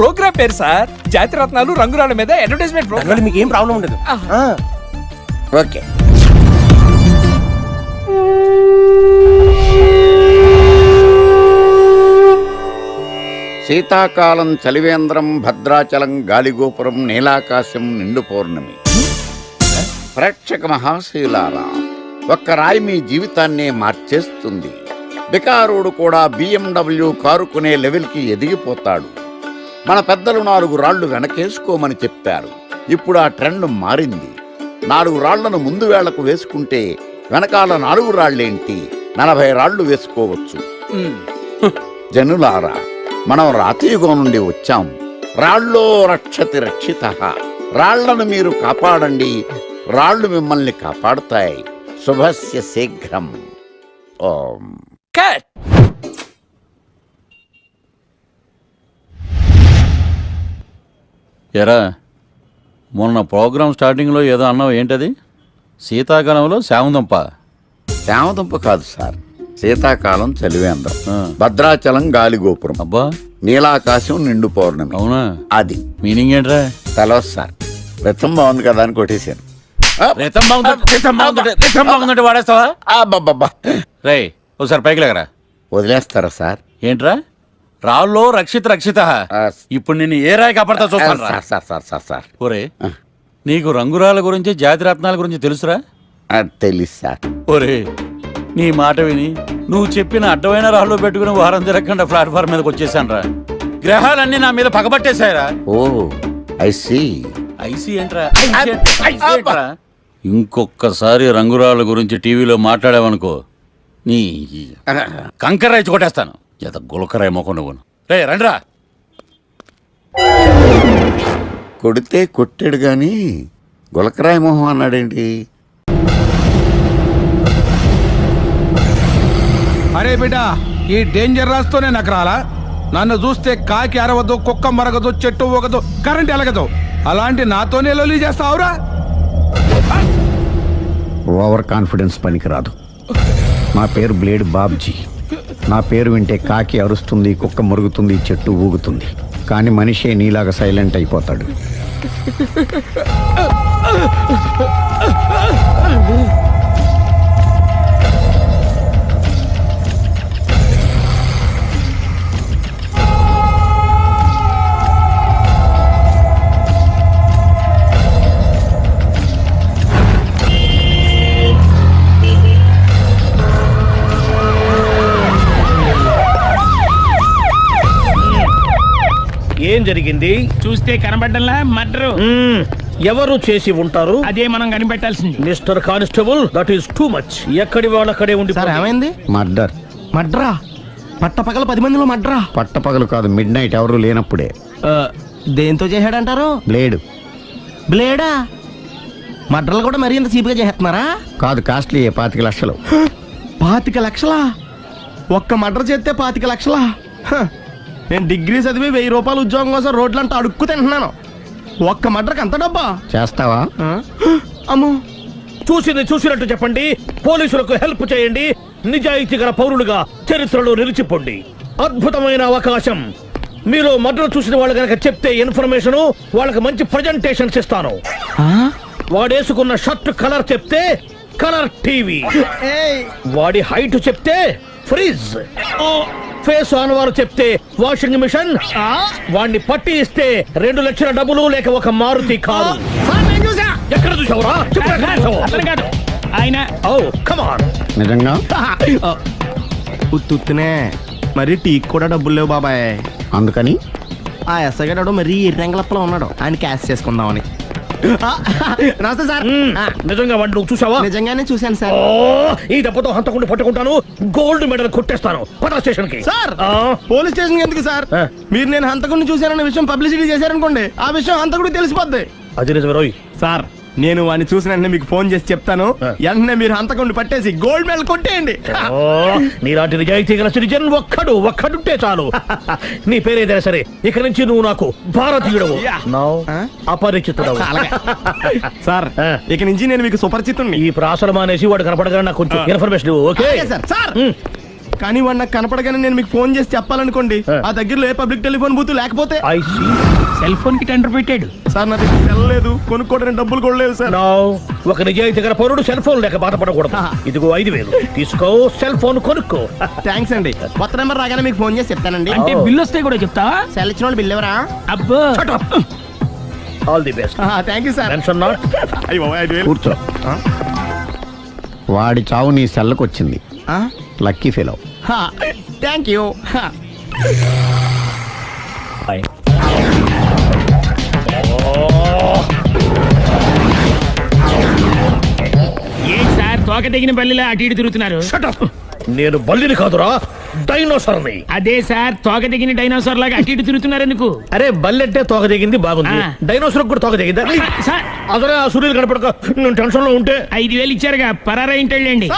ప్రోగ్రామ్ పేరు సార్ జాతి రత్నాలు రంగురాళ్ళ మీద అడ్వర్టైజ్మెంట్ ప్రోగ్రామ్. మీకు ఏం ప్రాబ్లం ఉండదు. ఓకే. శీతాకాలం చలివేంద్రం, భద్రాచలం గాలిగోపురం, నీలాకాశం, నిండు పౌర్ణమి. ప్రేక్షక మహాశీలారా, ఒక్క రాయి మీ జీవితాన్నే మార్చేస్తుంది. బికారుడు కూడా BMW కారు కొనే లెవెల్కి ఎదిగిపోతాడు. మన పెద్దలు 4 రాళ్లు వెనకేసుకోమని చెప్పారు. ఇప్పుడు ఆ ట్రెండ్ మారింది. 4 రాళ్లను ముందు వేళ్లకు వేసుకుంటే వెనకాల 4 రాళ్లేంటి, 40 రాళ్లు వేసుకోవచ్చు. జనులారా, మనం రాతియుగం నుండి వచ్చాం. రాళ్ళో రక్షతి రక్షిత. రాళ్లను మీరు కాపాడండి, రాళ్లు మిమ్మల్ని కాపాడుతాయి. శుభస్య శీఘ్రం. ఓం. ఎరా, మొన్న ప్రోగ్రామ్ స్టార్టింగ్లో ఏదో అన్నావు, ఏంటది? శీతాకాలంలో శామదుంప. శామదుంప కాదు సార్, శీతాకాలం చలివేంద్రం, భద్రాచలం గాలిగోపురం, అబ్బా, నీలాకాశం, నిండు పౌర్ణమి. అవునా? అది మీనింగ్ ఏంట్రా? తెలవదు సార్. రతం బాగుంది కదా అని కొట్టేశాను. వాడేస్తావా? అబ్బబ్బబ్బా. రే, ఒకసారి పైకి లేకరా. వదిలేస్తారా సార్? ఏంట్రా? రాళ్ళో రక్షిత. ఇప్పుడు నిన్ను ఏ రాయి కాపాడతా చూస్తాను. సార్ సార్ సార్ సార్ ఒరే, నీకు రంగురాల గురించి, జాతి రత్నాల గురించి తెలుసురా? తెలుసు సార్. ఒరే, నీ మాట విని నువ్వు చెప్పిన అడ్డమైన రాళ్ళు పెట్టుకుని వారం తిరగకుండా ప్లాట్ఫామ్ మీదకి వచ్చేసాను రా. గ్రహాలన్నీ నా మీద పగబట్టేశాయరా. ఓ, ఐ సీ. ఐసీ ఏంట్రా? ఇంకొకసారి రంగురాళ్ళ గురించి టీవీలో మాట్లాడావనుకో, నీ కంకర్రాయి కొట్టేస్తాను. జత గులకరాయి మొక్క నువ్వును. రే రండ్రా. కొడితే కొట్టాడు గాని గులకరాయి మొహం అన్నాడేంటి? అరే బిడ్డ, ఈ డేంజర్ రాస్తూనే నాకు రాలా? నన్ను చూస్తే కాకి అరవదు, కుక్క మరగదు, చెట్టు ఊగదు, కరెంట్ ఎలగదు. అలాంటి నాతోనే లొల్లి చేస్తావురా? ఓవర్ కాన్ఫిడెన్స్ పనికిరాదు. నా పేరు బ్లేడ్ బాబ్జీ. నా పేరు వింటే కాకి అరుస్తుంది, కుక్క మురుగుతుంది, చెట్టు ఊగుతుంది, కానీ మనిషే నీలాగా సైలెంట్ అయిపోతాడు. ఏం జరిగింది? చూస్తే కనబడ్డంలా మర్డరు. ఎవరు చేసి ఉంటారు? అదే మనం కనిపెట్టాల్సింది. Mister constable, that is too much. ఎక్కడి వాళ్ళక్కడే ఉండి. ఏమైంది? మర్డర్. మడ్రా? పట్టపగల 10 మందిలో మడ్రా? పట్టపగలు కాదు, మిడ్ నైట్ ఎవరు లేనప్పుడే. దేంతో చేశాడంటారు? బ్లేడ్. బ్లేడా? మడ్రలు కూడా మరీ ఇంత చీప్గా చేస్తున్నారా? కాదు, కాస్ట్లీ. 25 లక్షలు. 25 లక్షలా? ఒక్క మడ్ర చేస్తే 25 లక్షలా? నేను డిగ్రీ చదివి 1000 రూపాయలు ఉద్యోగం కోసం రోడ్లంతా అడుక్కు తింటున్నాను. ఒక్క మడ్రకు అంత డబ్బా? చేస్తావా? అమ్మో, చూసింది చూసినట్టు చెప్పండి. పోలీసులకు హెల్ప్ చేయండి. నిజాయితీ గల పౌరులుగా చరిత్రలో నిలిచిపోండి. అద్భుతమైన అవకాశం. మీరు మర్డర్ చూసిన వాళ్ళు కనుక చెప్తే ఇన్ఫర్మేషన్, వాళ్ళకి మంచి ప్రజెంటేషన్స్ ఇస్తాను. వాడేసుకున్న షర్ట్ కలర్ చెప్తే కలర్ టీవీ, వాడి హైట్ చెప్తే ఫ్రిజ్, ఫేస్ ఆన్ వారు చెప్తే వాషింగ్ మిషన్, వాడిని పట్టి ఇస్తే 2 లక్షల డబ్బులు లేక ఒక మారుతి కారు. ఎక్కడ చూసావురా? ఆయన నిజంగా ఉత్తునే మరి టీకి కూడా డబ్బులు లేవు బాబాయ్. అందుకని ఆ ఎస్ఐ గారు మరీ ఎర్రంగలప్పలో ఉన్నాడు, ఆయన క్యాష్ చేసుకుందామని. నమస్తే సార్. నిజంగా వాడు నువ్వు చూసావా? నిజంగానే చూశాను సార్. ఈ దెబ్బతో హంతకుండా పట్టుకుంటాను, గోల్డ్ మెడల్ కొట్టేస్తాను. పద స్టేషన్ కి. సార్, పోలీస్ స్టేషన్ ఎందుకు సార్? మీరు నేను హంతకుడిని చూశానన్న విషయం పబ్లిసిటీ చేశారనుకోండి, ఆ విషయం హంతకుడికి తెలిసిపోద్ది. అది నిజమే రోయ్. సార్, నేను వాడిని చూసిన వెంటనే మీకు ఫోన్ చేసి చెప్తాను. వెంటనే మీరు హంతకుండా పట్టేసి గోల్డ్ మెడల్ కొట్టేయండి. ఓ, నీలాంటి నిజాయితీ గల సిటిజన్ ఒక్కడుంటే చాలు. నీ పేరేదైనా సరే ఇక నుంచి నువ్వు నాకు భారతీయుడవు, అపరిచితుడవు. సార్ ఇక నుంచి నేను మీకు సుపరిచితుణ్ణి. ఈ ప్రాసలు మానేసి వాడు కనపడగానే నాకు కొంచెం ఇన్ఫర్మేషన్ ఇవ్వు, ఓకే? సార్ కానీ వాడు నాకు కనపడగానే నేను మీకు ఫోన్ చేసి చెప్పాలనుకోండి, ఆ దగ్గరలో ఏ పబ్లిక్ టెలిఫోన్ బూత్ లేకపోతే సెల్ ఫోన్ కి టెండర్ పెట్టాడు సార్. నా దగ్గర సెల్ లేదు, కొనుక్కోవడానికి డబ్బులు కూడా లేవు సార్. ఒక నిజాయితీ గల పౌరుడు సెల్ ఫోన్ లేక బాధపడకూడదు. ఇదిగో 5,000 తీసుకో, సెల్ ఫోన్ కొనుక్కో. థ్యాంక్స్ అండి. కొత్త నెంబర్ రాగానే మీకు ఫోన్ చేసి చెప్తానండి. అంటే బిల్ వస్తే కూడా చెప్తావా? సెల్ ఇచ్చిన వాళ్ళు బిల్ ఎవరా? అబ్బో all the best. Thank you sir. Tension not. కూర్చో. వాడి చావు నీ సెల్లకు వచ్చింది. Lucky fellow. Thank you. ఏం సార్ తోక తెగిన బల్లిలా అటు ఇటు తిరుగుతున్నారు? నేను బల్లిని కాదురా, డైనోసార్ని. అదే సార్ తోక తెగిన డైనోసార్ లాగా అటు ఇటు తిరుగుతున్నారు ఎందుకు? అరే బల్లెట్టే తోక దిగింది బాగుంది, డైనోసార్ కూడా తోక దిగిందా? అదరే ఆ సునీల్ కనపడక నేను టెన్షన్ లో ఉంటే 5,000 ఇచ్చారుగా, పరారా ఇంటండి.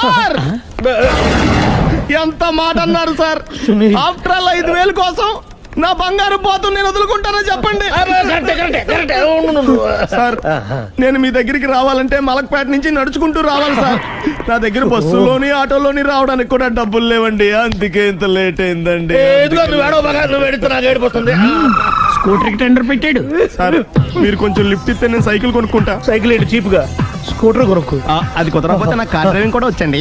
ఎంత మాట అన్నారు సార్. ఆఫ్టర్ ఆల్ 5,000 కోసం నా బంగారు పోతు నేను వదులుకుంటానని చెప్పండి సార్. నేను మీ దగ్గరికి రావాలంటే మలక్పేట నుంచి నడుచుకుంటూ రావాలి సార్. నా దగ్గర బస్సులోని ఆటోలోని రావడానికి కూడా డబ్బులు లేవండి, అందుకే ఇంత లేట్ అయిందండి. స్కూటర్ కి టెండర్ పెట్టాడు సార్. మీరు కొంచెం లిఫ్ట్ ఇస్తే నేను సైకిల్ కొనుక్కుంటా. సైకిల్ ఏంటి చీప్ గా, స్కూటర్ కొనుక్కు. అది కుదరకపోతే నాకు కార్ డ్రైవింగ్ కూడా వచ్చండి.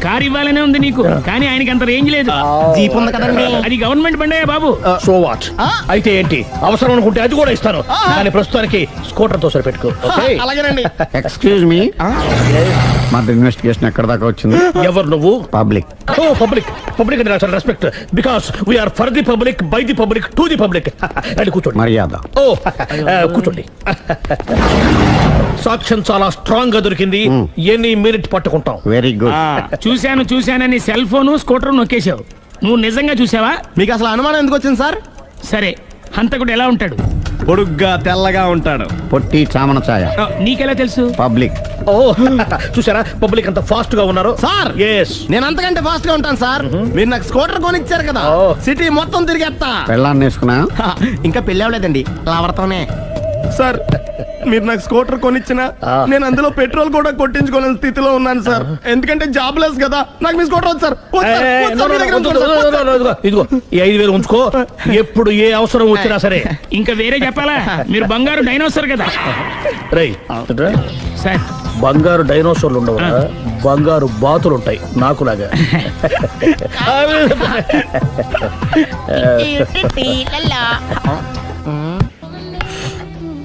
కార్ ఇవ్వాలనే ఉంది నీకు, కానీ ఆయనకి అంత రేంజ్ లేదు. జీప్ ఉంది కదండి. అది గవర్నమెంట్ బండే బాబు. So what? అయితే ఏంటి, అవసరం అనుకుంటే అది కూడా ఇస్తాను, కానీ ప్రస్తుతానికి స్కూటర్ తో సరిపెట్టుకో. అలాగేనండి. ఎక్స్క్యూజ్ మీ, మర్డర్ ఇన్వెస్టిగేషన్ ఎక్కడ దాకా వచ్చింది? ఎవరు నువ్వు? పబ్లిక్. ఓ పబ్లిక్. పబ్లిక్ అంటే నాకు respect, because we're for the public, by the public, to the public. అని కూర్చోండి. మర్యాద. ఓ కూర్చోండి. సాక్ష్యం చాలా స్ట్రాంగ్ గా దొరికింది, ఎన్ని మినిట్ పట్టుకుంటాం. Very good. చూశానని సెల్ ఫోన్ స్కూటర్ నొక్కేశావు. నువ్వు నిజంగా చూసావా? మీకు అసలు అనుమానం ఎందుకు వచ్చింది సార్? సరే, హంతకుడు ఎలా ఉంటాడు? పొడుగ్గా తెల్లగా ఉంటాడు. పొట్టి చామన ఛాయ. నీకెలా తెలుసు? పబ్లిక్. ఓ చూసారా పబ్లిక్ అంత ఫాస్ట్ గా ఉన్నారు సార్. నేను అంతకంటే ఫాస్ట్ గా ఉంటాను సార్. మీరు నాకు స్కూటర్ కొనిచ్చారు కదా, సిటీ మొత్తం తిరిగేస్తా. పెళ్ళాన్ని వేసుకున్నా? ఇంకా పెళ్లి అవ్వలేదండి, లావర్తోనే. సార్ మీరు నాకు స్కూటర్ కొనిచ్చిన నేను అందులో పెట్రోల్ కూడా కొట్టించుకోలేని స్థితిలో ఉన్నాను సార్. ఎందుకంటే జాబ్ లెస్ కదా, నాకు మీ స్కూటర్ వద్దు సార్. ఇదిగో ఈ 5,000 ఉంచుకో, ఎప్పుడు ఏ అవసరం వచ్చినా సరే. ఇంకా వేరే చెప్పాలా? మీరు బంగారు డైనోసార్ కదా. రై సార్, బంగారు డైనోసార్లు ఉండవు, బంగారు బాతులు ఉంటాయి నాకులాగా.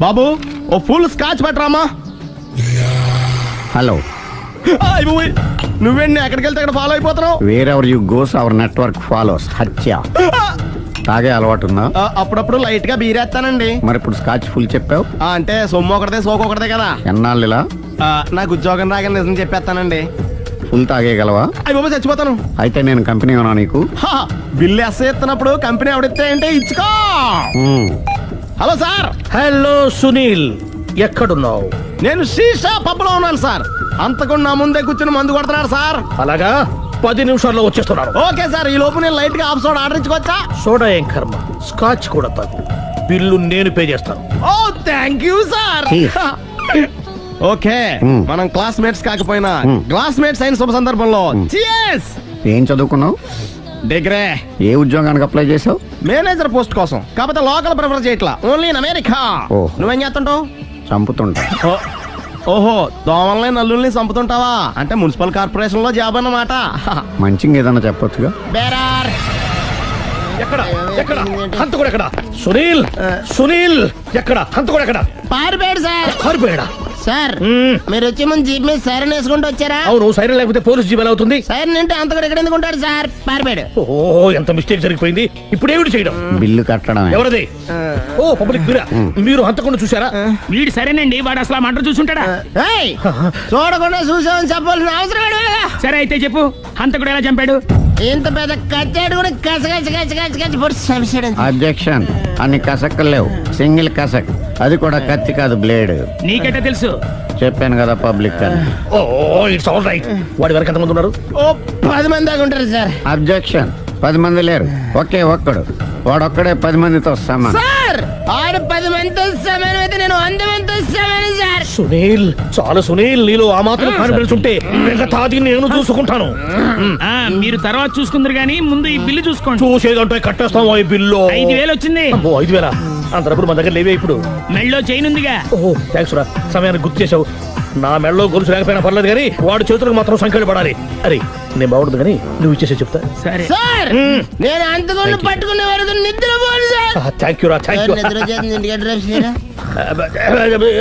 బాబు ఓ ఫుల్ స్కాచ్ పట్టరామా. హలో. నువ్వేండి ఎక్కడికి వెళ్తే అక్కడ ఫాలో అయిపోతున్నావు? Wherever you goes our network follows. హత్య. తాగే అలవాటు ఉందా? అప్పుడప్పుడు లైట్ గా బీరేస్తానండి. మరి ఇప్పుడు స్కాచ్ ఫుల్ చెప్పావు అంటే సొమ్ము ఒకటిదే సోకు ఒకటిదే కదా. ఎన్నాళ్ళు ఇలా? నాకు ఉద్యోగం రాగానే నిజం చెప్పేస్తానండి. ఫుల్ తాగేయగలవా? అయ్యి బాబు చచ్చిపోతాను. అయితే నేను కంపెనీ ఉన్నా నీకు? బిల్లు ఎస్ ఎత్తినప్పుడు కంపెనీ ఎవడితే అంటే ఇచ్చుకో. Hello sir. హలో సునీల్, ఎక్కడున్నావు? నేను శీషా పబ్లో ఉన్నాను సార్. అంతకుండా నా ముందే కూర్చుని మందు కొడుతున్నాడు సార్. అలాగా, 10 నిమిషాల్లో వచ్చేస్తున్నాను. Okay sir. ఈ లోపు నేను లైట్ గా హాఫ్ సోడా ఆర్డర్ ఇచ్చుకోవచ్చా? సోడా ఏం కర్మ, స్కాచ్ కూడా తాగు. బిల్లు నేను పే చేస్తాను. ఓ థ్యాంక్ యూ సార్. ఓకే, మనం క్లాస్మేట్స్ కాకపోయినా క్లాస్మేట్స్ అయిన శుభ సందర్భంలో cheers. ఏం చదువుకున్నావు? డిగ్రీ. ఏ ఉద్యోగానికి అప్లై చేసావు? మేనేజర్ పోస్ట్ కోసం, కాకపోతే లోకల్ ప్రిఫర్ చేయట్లా, ఓన్లీ ఇన్ అమెరికా. నువ్వేం చేస్తుంటావు? చంపుతుంటా. ఓహో, దోమల్ని నల్లుల్ని చంపుతుంటావా? అంటే మున్సిపల్ కార్పొరేషన్ లో జాబ్ అన్నమాట. మంచిగా ఏదన్నా చెప్పొచ్చుగా. బేరార్. ఎక్కడ ఎక్కడ హంతకుడు ఎక్కడ? సునీల్, సునీల్ ఎక్కడ? హంతకుడు ఎక్కడ? పారిపోయాడు సార్. పారిపోయాడా? సార్ మీరు వచ్చే ముందు జీప్ మీద సైరన్ వేసుకుంటూ వచ్చారా? అవును, సైరన్ లేకపోతే పోలీస్ జీప్ ఎలా అవుతుంది? సైరన్ అంటే అంతకుడు ఎక్కడ ఎందుకు ఉంటాడు సార్? పారిపోయాడు. ఓ ఎంత మిస్టేక్ జరిగిపోయింది. ఇప్పుడు ఏమిటి చేయడం? బిల్లు కట్టడం. ఎవరిది? ఓ పబ్లిక్ మీరా? మీరు హంతకుండా చూసారా? వీడు సరేనండి, వాడు అసలు మంట చూసుంటాడా? చూడకుండా చూసామని చెప్పాల్సిన అవసరం. సరే అయితే చెప్పు, హంతకుడు ఎలా చంపాడు? ఇంత పెద్ద కచ్చాడు కూడా కస అబ్జెక్షన్. అన్ని కసక్కులు లేవు, సింగిల్ కసక్, అది కూడా కత్తి కాదు బ్లేడ్. నీకెట్టా తెలుసు? చెప్పాను కదా పబ్లిక్ అని. Oh it's all right. వాడి వరకు ఎంతమంది ఉన్నారు? ఓ 10 మంది దాకా ఉంటారు సార్. అబ్జెక్షన్. 10 మంది లేరు, ఒకే ఒక్కడు. వాడొక్కడే 10 మందితో సమానం. సార్ ఆడు 10 మందితో సమానం అయితే నేను 100 మందితో సమానం సార్. సునీల్, చాలా సునీల్, నీలో ఆ మాత్రం కాన్ఫిడెన్స్ ఉంటే తాది నేను చూసుకుంటాను. మీరు తర్వాత చూసుకుందరు గానీ ముందు ఈ బిల్లు చూసుకోండి. చూసేదంటే కట్టేస్తాం ఈ బిల్లు. 5,000 వచ్చింది. 5,000 అంత డబ్బులు మన దగ్గర లేవే ఇప్పుడు. మెళ్ళో చైన్ ఉందిగా. ఓహో థ్యాంక్స్ రా, సమయానికి గుర్తు చేసావు. నా మెడలో గొలుసు లేకపోయినా పర్లేదు కానీ వాడి చేతులకు మాత్రం సంఖ్యలు పడాలి. అరే నేను బాగుండదు కానీ నువ్వు ఇచ్చేసే చెప్తా. సరే సార్ నేను అంతకుండా పట్టుకునే వరకు నిద్రపోను సార్. థ్యాంక్ యూ రా, థ్యాంక్ యూ. నిద్ర చేస్తుంది ఇంటికి అడ్రస్ చేయరా?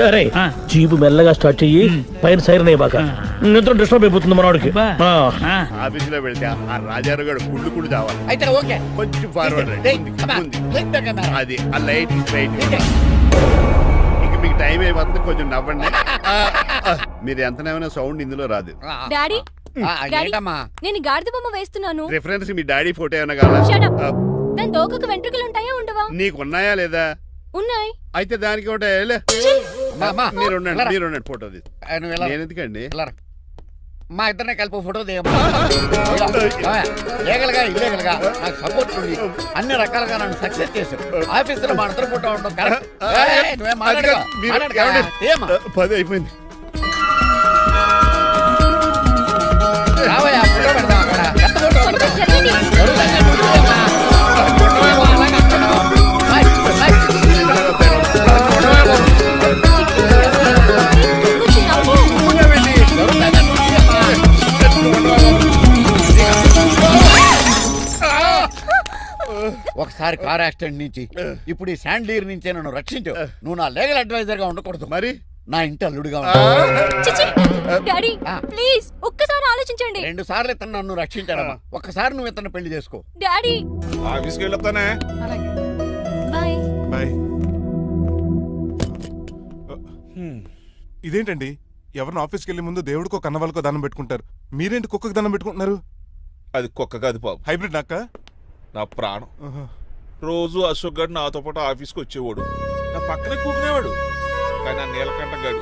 అరే జీపు మెల్లగా స్టార్ట్ చెయ్యి, పైన సైరన్ అయ్యి బాగా నిద్ర డిస్టర్బ్ అయిపోతుంది మనవాడికి. ఆఫీసులో వెళ్తే ఆ రాజారావు గారు కుళ్ళు కుళ్ళు కావాలి. అయితే ఓకే, కొంచెం ఫార్వర్డ్ అది ఆ లైట్ రైట్. ఇక మీకు టైం అయిపోతుంది, కొంచెం నవ్వండి. మీరు ఎంతనేమైనా సౌండ్ ఇందులో రాదు. డాడీ ఏంటమ్మా? నేను గాడిద బొమ్మ వేస్తున్నాను. రిఫరెన్స్ మీ డాడీ ఫోటో ఏమైనా కావాలా? దాని దోకకు వెంట్రుకలు ఉంటాయా ఉండవా? నీకున్నాయా లేదా? ఉన్నాయి. అయితే దానికి ఒకటే మీరు ఉండండి ఫోటో నేను ఎందుకండి. మా ఇద్దరిని కలిపి ఫోటో దిగలుగా ఇవ్వగలగా నాకు సపోర్ట్ ఉంది. అన్ని రకాలుగా నన్ను సక్సెస్ చేశారు. ఆఫీసులో మా ఇద్దరు ఫోటో ఉండడం కరెక్ట్. 10 అయిపోయింది. రావయ్యా, ఫోటో పెడదాం అక్కడ. ఎంత ఫోటో పెడదాం? ఒకసారి కార్ యాక్సిడెంట్ నుంచి ఇప్పుడు ఈ శాండ్లీర్ నుంచే నన్ను రక్షించు. నువ్వు నా లీగల్ అడ్వైజర్ గా ఉండకూడదు, మరి నా ఇంటి అల్లుడుగా డాడీ ప్లీజ్ ఒక్కసారి ఆలోచించండి. 2 సార్లు ఇతను నన్ను రక్షించాడమ్మా. ఒక్కసారి నువ్వు ఇతను పెళ్లి చేసుకో. డాడీ ఆఫీస్కి వెళ్ళొస్తానే. బాయ్. బాయ్. ఇదేంటండి, ఎవరిని ఆఫీస్కి వెళ్ళే ముందు దేవుడికో కన్నవాళ్ళకో దండం పెట్టుకుంటారు, మీరేంటి కుక్కకు దండం పెట్టుకుంటున్నారు? అది కుక్క కాదు బాబు, హైబ్రిడ్ నాక నా ప్రాణం. రోజు అశోక్ గడు నాతో పాటు ఆఫీస్కి వచ్చేవాడు, నా పక్కనే కూకునేవాడు. కానీ ఆ నీలకంఠ గడు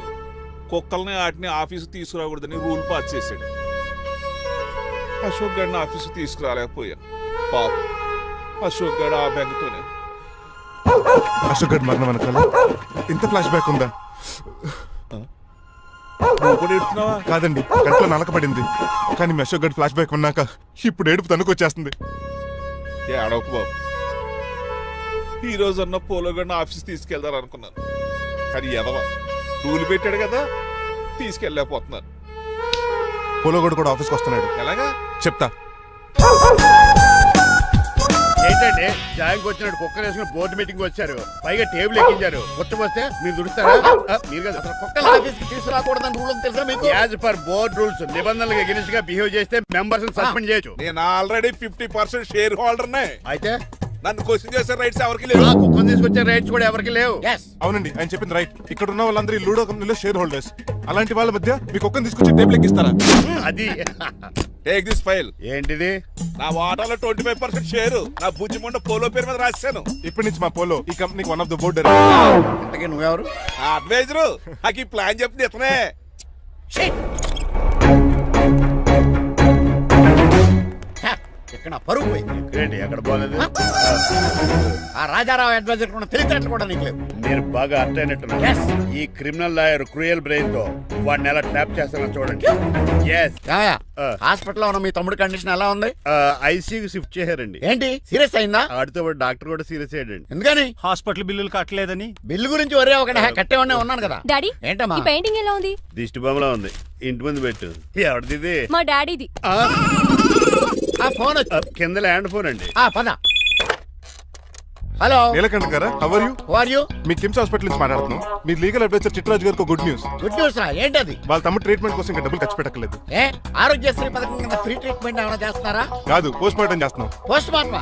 కుక్కల్ని వాటిని ఆఫీసు తీసుకురాకూడదని రూల్ పాస్ చేశాడు. అశోక్ గడిని ఆఫీసు తీసుకురాలేకపోయాను. పాప అశోక్ గడు ఆ బెంగతోనే. అశోక్ గడ్ మరణం వెనకాల ఇంత ఫ్లాష్ బ్యాక్ ఉందా? కాదండి, కంట్లో నలకపడింది. కానీ మీ అశోక్ గడ్ ఫ్లాష్ బ్యాక్ ఉన్నాక ఇప్పుడు ఏడుపు తనుకొచ్చేస్తుంది. ఏడవకు బాబు, ఈ రోజు అన్న పోలో గడిని ఆఫీస్ తీసుకెళ్తారు అనుకున్నాను. కానీ ఎదవ రూల్ పెట్టాడు కదా, తీసుకెళ్ళలేకపోతున్నాను. పోలోగోడు కూడా ఆఫీస్కి వస్తున్నాడు. ఎలాగా చెప్తా. ఏంటండి జాయింగ్ వచ్చినట్టు కుక్కలు వేసుకుని బోర్డు మీటింగ్ వచ్చారు, పైగా టేబుల్ ఎక్కించారు. వస్తే మీరు దుడుస్తారా? మీరు కదా అసలు కుక్కలు ఆఫీస్కి తీసుకురాకూడదని రూల్ తెలుసా మీకు? యాజ్ పర్ బోర్డ్ రూల్స్ నిబంధనలకు ఎగనిస్ట్ గా బిహేవ్ చేస్తే మెంబర్స్ సస్పెండ్ చేయొచ్చు. నేను ఆల్రెడీ 50% షేర్ హోల్డర్నే. అయితే నన్ను క్వశ్చన్ చేసే రైట్స్ ఎవరికి లేవు. కుక్కను తీసుకొచ్చే రైట్స్ కూడా ఎవరికి లేవు. అవునండి, ఆయన చెప్పింది రైట్. ఇక్కడ ఉన్న వాళ్ళందరూ లూడో కంపెనీలో షేర్ హోల్డర్స్. అలాంటి వాళ్ళ మధ్య మీ కుక్కను తీసుకొచ్చి టేబుల్ ఎక్కిస్తారా? అది టేక్ దిస్ ఫైల్. ఏంటిది? నా వాటాలో 25% షేరు నా బుజ్జిమండ పోలో పేరు మీద రాశాను. ఇప్పటి నుంచి మా పోలో ఈ కంపెనీకి వన్ ఆఫ్ ద బోర్డ్. నువ్వెవరు? అడ్వైజరు. నాకు ఈ ప్లాన్ చెప్పింది ఇతనే. ఇక్కడ పరుగు పోయింది. ఏంటి ఎక్కడ బాగలేదు? ఆ రాజారావు అడ్వైజర్ కూడా తెలియటట్లు కూడా నీకు లేవు. మీరు బాగా అర్థ అయినట్టున్నారు. ఈ క్రిమినల్ లాయర్ క్రూయల్ బ్రెయిన్ తో వాడిని ఎలా ట్రాప్ చేస్తానో చూడండి. హాస్పిటల్ లో ఉన్న మీ తమ్ముడి కండిషన్ ఎలా ఉంది? ఐసీయూకి షిఫ్ట్ చేశారండి. ఏంటి సీరియస్ అయిందా? ఆడితో డాక్టర్ కూడా సీరియస్ అయ్యాడండి. ఎందుకని? హాస్పిటల్ బిల్లులు కట్టలేదని. బిల్లు గురించి ఒరే ఒకటి కట్టేవాడినే ఉన్నాను కదా. డాడీ ఏంటమ్మా ఈ పెయింటింగ్ ఎలా ఉంది? దిష్టి బొమ్మలా ఉంది. ఇంటి ముందు పెట్టు. ఎవరిది? మా డాడీది. ఆ ఫోన్ కింద ల్యాండ్ ఫోన్ అండి. పద. హలో నీలకంఠ గారా, how are you? How are you? మీ కిమ్స్ హాస్పిటల్ నుంచి మాట్లాడుతున్నాం. మీ లీగల్ అడ్వైజర్ చిట్రాజు గారికి గుడ్ న్యూస్. గుడ్ న్యూస్ రా? ఏంటది? వాళ్ళ తమ్ముడు ట్రీట్మెంట్ కోసం ఇంకా డబ్బులు ఖర్చు పెట్టలేదు. ఆరోగ్యశ్రీ పథకం కింద ఫ్రీ ట్రీట్మెంట్ ఏమైనా చేస్తున్నారా? కాదు, పోస్ట్ మార్టం చేస్తున్నాం. పోస్ట్ మార్టమా?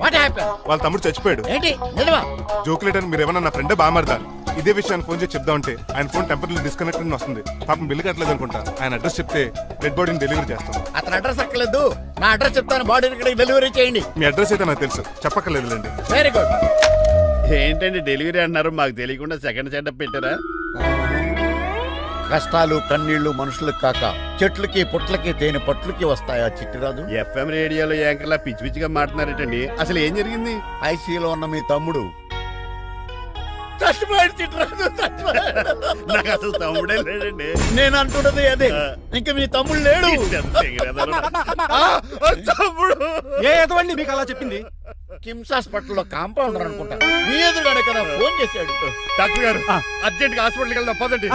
What happen? వాళ్ళ తమ్ముడు చచ్చిపోయాడు. ఏంటి నిజమా? జోకులేటని మీరు ఏమన్నా నా ఫ్రెండ్ బామర్దా. ఇదే విషయాన్ని ఫోన్ చేసి చెప్దామంటే ఆయన ఫోన్ టెంపరీ డిస్కనెక్ట్ వస్తుంది. పాపం బిల్లు కట్టలేదు అనుకుంటా. ఆయన అడ్రస్ చెప్తే డెడ్ బాడీని డెలివరీ చేస్తాం. అతను అడ్రస్ అక్కర్లేదు, నా అడ్రస్ చెప్తాను, బాడీని ఇక్కడికి డెలివరీ చేయండి. మీ అడ్రస్ అయితే నాకు తెలుసు, చెప్పక్కర్లేదులేండి. Very good. ఏంటండి డెలివరీ అన్నారు, మాకు తెలియకుండా సెకండ్ సెటప్ పెట్టారా? కష్టాలు కన్నీళ్లు మనుషులకు కాక చెట్లకి పుట్లకి తేనె పట్లకి వస్తాయా చిట్టిరాజు? ఎఫ్ఎం రేడియోలో యాంకర్లా పిచ్చి పిచ్చిగా మాట్లాడారేటండి. అసలు ఏం జరిగింది? ఐసీలో ఉన్న మీ తమ్ముడు చచ్చిపోయాడు చిట్టిరాజు, చచ్చిపోయాడు. నాకు అసలు తమ్ముడే లేడండి. నేను అంటున్నది అదే, ఇంకా మీ తమ్ముడు లేడు. తమ్ముడు ఏ ఎదవండి మీకు అలా చెప్పింది? కిమ్స్ హాస్పిటల్లో కాంపౌండర్ అనుకుంటా, మీ ఎదురుగానే కదా ఫోన్ చేశాడు. డాక్టర్ గారు అర్జెంట్ గా హాస్పిటల్కి వెళ్దాం పదండి.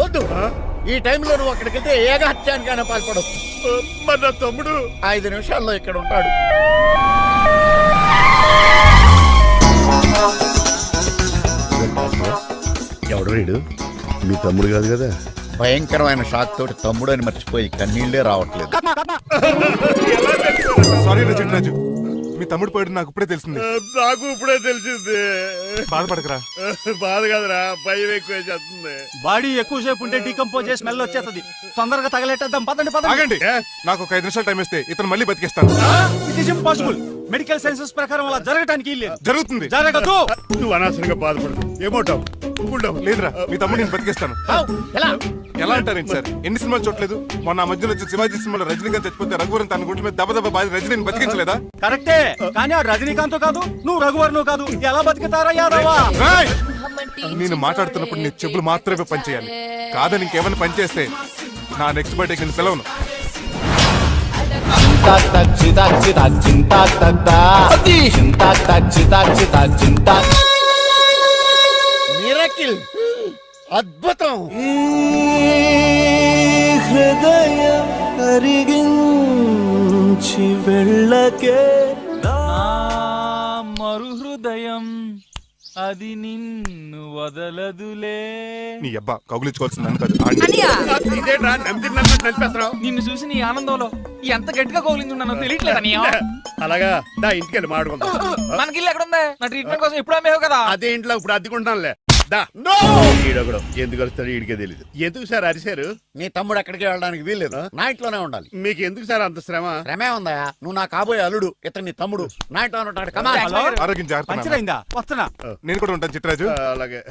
వద్దు, ఈ టైంలో నువ్వు అక్కడికి వెళ్తే ఏకహత్యానికైనా పాల్పడవచ్చు. మరి నా తమ్ముడు 5 నిమిషాల్లో ఇక్కడ ఉంటాడు. ఎవడు రీడు? మీ తమ్ముడు కాదు కదా? భయంకరమైన షాక్ తోటి తమ్ముడు అని మర్చిపోయి కన్నీళ్లే రావట్లేదు. సారీ చిట్రాజు, మీ తమ్ముడు పోయాడు నాకు ఇప్పుడే తెలిసింది. నాకు ఇప్పుడే తెలిసింది. బాధపడకరా. బాధ కాదురా, భయం ఎక్కువ చేస్తుంది. బాడీ ఎక్కువసేపు ఉంటే డీకంపోజ్ చేసి స్మెల్ వచ్చేస్తుంది. తొందరగా తగలెట్టేద్దాం, పదండి పదండి. ఆగండి, నాకు ఒక 5 నిమిషాలు టైం ఇస్తే ఇతను మళ్ళీ బతికేస్తాను. It is impossible. Medical sciences ప్రకారం అలా జరగడానికి లేదు. జరుగుతుంది. జరగదు. నువ్వు అనవసరంగా బాధపడదు. ఏమోటావు? లేదురా, మీ తమ్ముడు నేను బతికేస్తాను. ఎలా అంటారేంటి సార్? ఎన్ని సినిమాలు చూడలేదు? మొన్న ఆ మధ్యలో వచ్చి శివాజీ సినిమాలో రజనీకాంత్ చచ్చిపోతే రఘువరన్ తన గుండె మీద దెబ్బ బాధ రజనీని బతికించలేదా? కరెక్టే, కానీ ఆ రజనీకాంత్ కాదు, నువ్వు రఘువరన్ కాదు. ఎలా బతుకుతారా యాదవా? నేను మాట్లాడుతున్నప్పుడు నీ చెప్పులు మాత్రమే పనిచేయాలి. కాదని ఇంకేమైనా పనిచేస్తే నా నెక్స్ట్ బర్త్డే నేను పిలవను. మిరకిల్, అద్భుతం. హృదయం అరిగించి వెళ్ళకే మరు హృదయం అది నిన్ను వదలదులే. నీ అబ్బా కౌగులించుకోవాల్సిందని కాదు. నిన్ను చూసి నీ ఆనందంలో ఎంత గట్టిగా కౌగులించున్నానో తెలియట్లేదు. అలాగా దా ఇంటికి వెళ్ళి మాడుకుందాం. మనకి ఇల్లు ఎక్కడ ఉంది? నా ట్రీట్మెంట్ కోసం ఎప్పుడు అమ్మేవు కదా. అదే ఇంట్లో ఇప్పుడు అద్దెకుంటానులే. ఈడొకడు ఎందుకు వస్తాడు ఈడికే తెలియదు. ఎందుకు సార్ అరిశారు? నీ తమ్ముడు ఎక్కడికి వెళ్ళడానికి వీల్లేదు, నా ఇంట్లోనే ఉండాలి. మీకు ఎందుకు సార్ అంత శ్రమ? శ్రమే ఉందా? నువ్వు నా కాబోయే అల్లుడు, ఇతను నీ తమ్ముడు, నా ఇంట్లోనే ఉంటాడు. కమా ఆరోగ్యం జాగ్రత్త. నేను కూడా ఉంటాను చిట్రాజు. అలాగే.